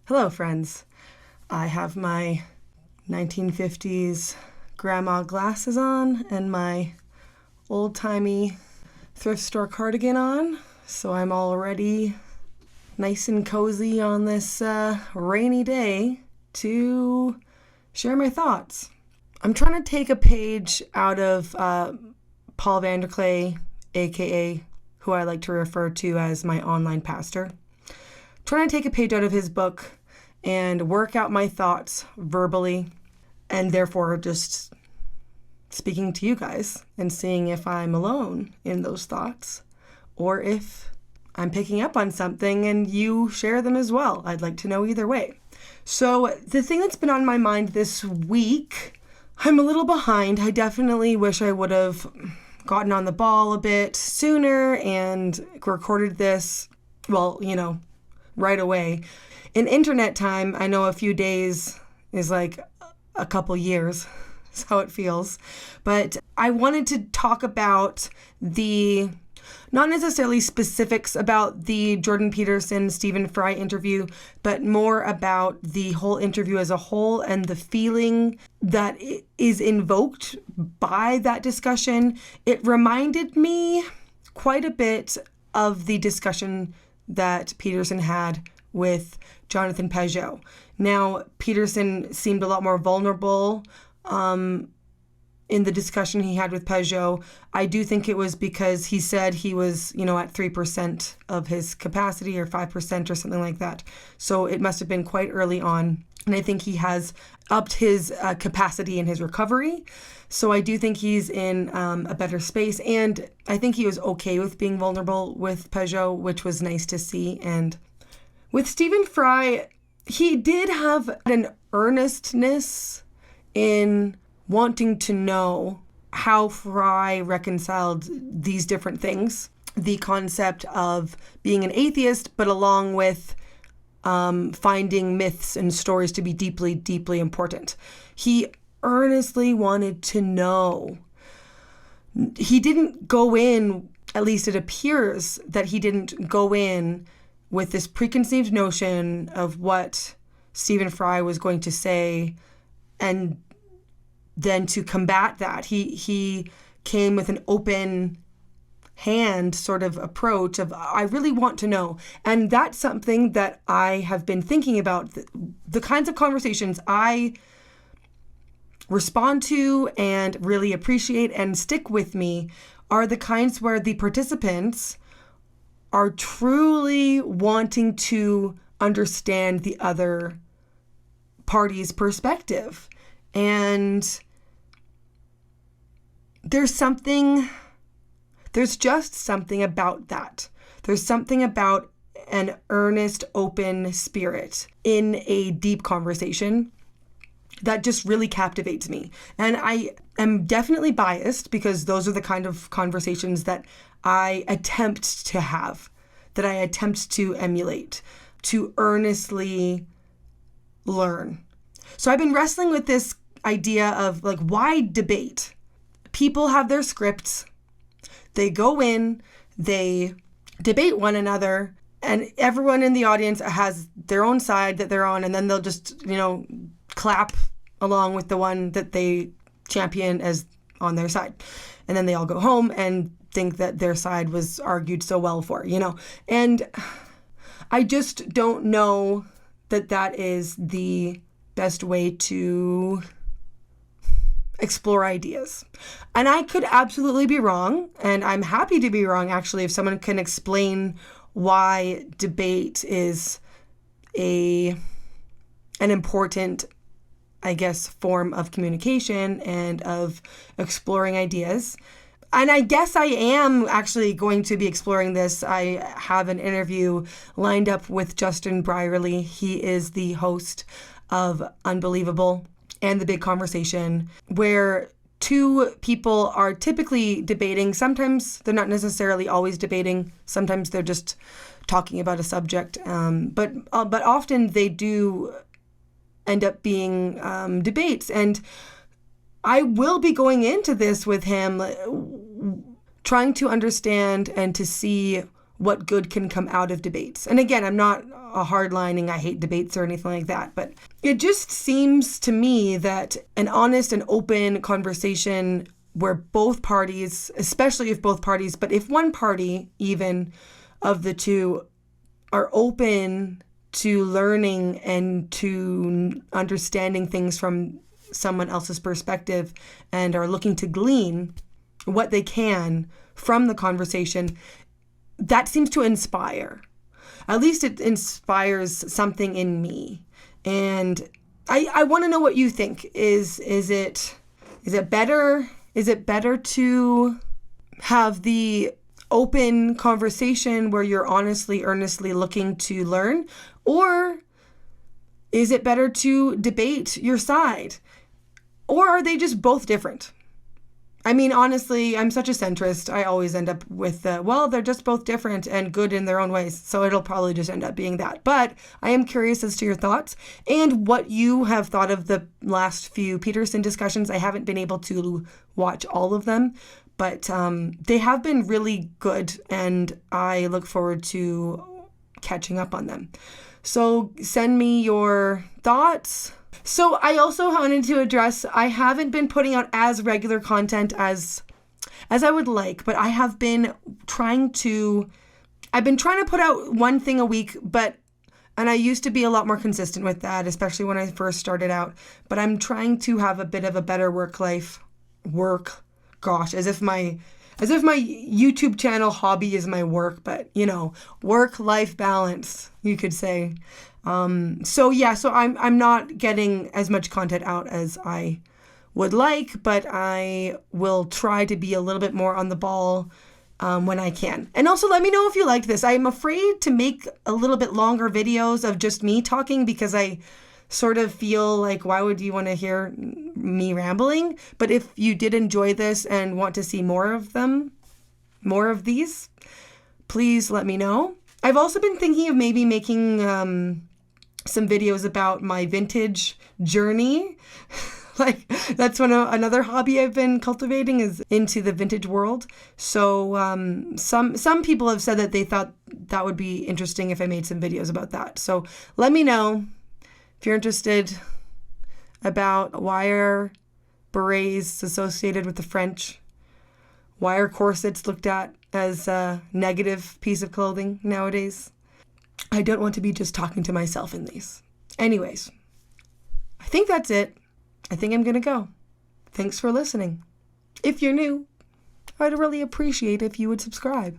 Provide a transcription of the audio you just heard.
Hello, friends. I have my 1950s grandma glasses on and my old-timey thrift store cardigan on, so I'm already nice and cozy on this rainy day to share my thoughts. I'm trying to take a page out of Paul Vanderklay, aka who I like to refer to as my online pastor. Trying to take a page out of his book and work out my thoughts verbally, and therefore just speaking to you guys and seeing if I'm alone in those thoughts or if I'm picking up on something and you share them as well. I'd like to know either way. So the thing that's been on my mind this week, I'm a little behind. I definitely wish I would have gotten on the ball a bit sooner and recorded this, right away. In internet time, I know a few days is like a couple years. That's how it feels. But I wanted to talk about not necessarily specifics about the Jordan Peterson, Stephen Fry interview, but more about the whole interview as a whole and the feeling that is invoked by that discussion. It reminded me quite a bit of the discussion that Peterson had with Jonathan Pageau. Now, Peterson seemed a lot more vulnerable in the discussion he had with Pageau. I do think it was because he said he was, at 3% of his capacity or 5% or something like that. So it must have been quite early on. And I think he has upped his capacity in his recovery. So I do think he's in a better space. And I think he was okay with being vulnerable with Pageau, which was nice to see. And with Stephen Fry, he did have an earnestness in wanting to know how Fry reconciled these different things. The concept of being an atheist, but along with finding myths and stories to be deeply, deeply important. He earnestly wanted to know. He didn't go in, at least it appears that he didn't go in with this preconceived notion of what Stephen Fry was going to say, and then to combat that, he came with an open hand sort of approach of, I really want to know. And that's something that I have been thinking about. The kinds of conversations I respond to and really appreciate and stick with me are the kinds where the participants are truly wanting to understand the other party's perspective. And there's just something about that. There's something about an earnest, open spirit in a deep conversation that just really captivates me. And I am definitely biased because those are the kind of conversations that I attempt to have, that I attempt to emulate, to earnestly learn. So I've been wrestling with this idea of why debate? People have their scripts. They go in, they debate one another, and everyone in the audience has their own side that they're on, and then they'll just, clap along with the one that they champion as on their side. And then they all go home and think that their side was argued so well for, And I just don't know that is the best way to explore ideas. And I could absolutely be wrong, and I'm happy to be wrong, actually, if someone can explain why debate is an important, form of communication and of exploring ideas. And I guess I am actually going to be exploring this. I have an interview lined up with Justin Brierley. He is the host of Unbelievable and The Big Conversation, where two people are typically debating. Sometimes they're not necessarily always debating. Sometimes they're just talking about a subject. But often they do end up being debates. And I will be going into this with him, trying to understand and to see what good can come out of debates. And again, I'm not a hardlining, I hate debates or anything like that, but it just seems to me that an honest and open conversation where both parties, especially if both parties, but if one party even of the two are open to learning and to understanding things from someone else's perspective and are looking to glean what they can from the conversation, that seems to inspire. At least it inspires something in me. And I want to know what you think. Is it better? Is it better to have the open conversation where you're honestly, earnestly looking to learn? Or is it better to debate your side? Or are they just both different? I mean, honestly, I'm such a centrist. I always end up with, they're just both different and good in their own ways. So it'll probably just end up being that. But I am curious as to your thoughts and what you have thought of the last few Peterson discussions. I haven't been able to watch all of them, but they have been really good, and I look forward to catching up on them. So send me your thoughts. So I also wanted to address, I haven't been putting out as regular content as I would like, but I have been trying to put out one thing a week, and I used to be a lot more consistent with that, especially when I first started out, but I'm trying to have a bit of a better as if my YouTube channel hobby is my work, but work-life balance, you could say. So I'm not getting as much content out as I would like, but I will try to be a little bit more on the ball when I can. And also let me know if you liked this. I'm afraid to make a little bit longer videos of just me talking because I sort of feel like, why would you want to hear me rambling? But if you did enjoy this and want to see more of these, please let me know. I've also been thinking of maybe making some videos about my vintage journey. Like that's another hobby I've been cultivating is into the vintage world. So some people have said that they thought that would be interesting if I made some videos about that. So let me know if you're interested about why are berets associated with the French. Why are corsets looked at as a negative piece of clothing nowadays? I don't want to be just talking to myself in these. Anyways, I think that's it. I think I'm going to go. Thanks for listening. If you're new, I'd really appreciate if you would subscribe.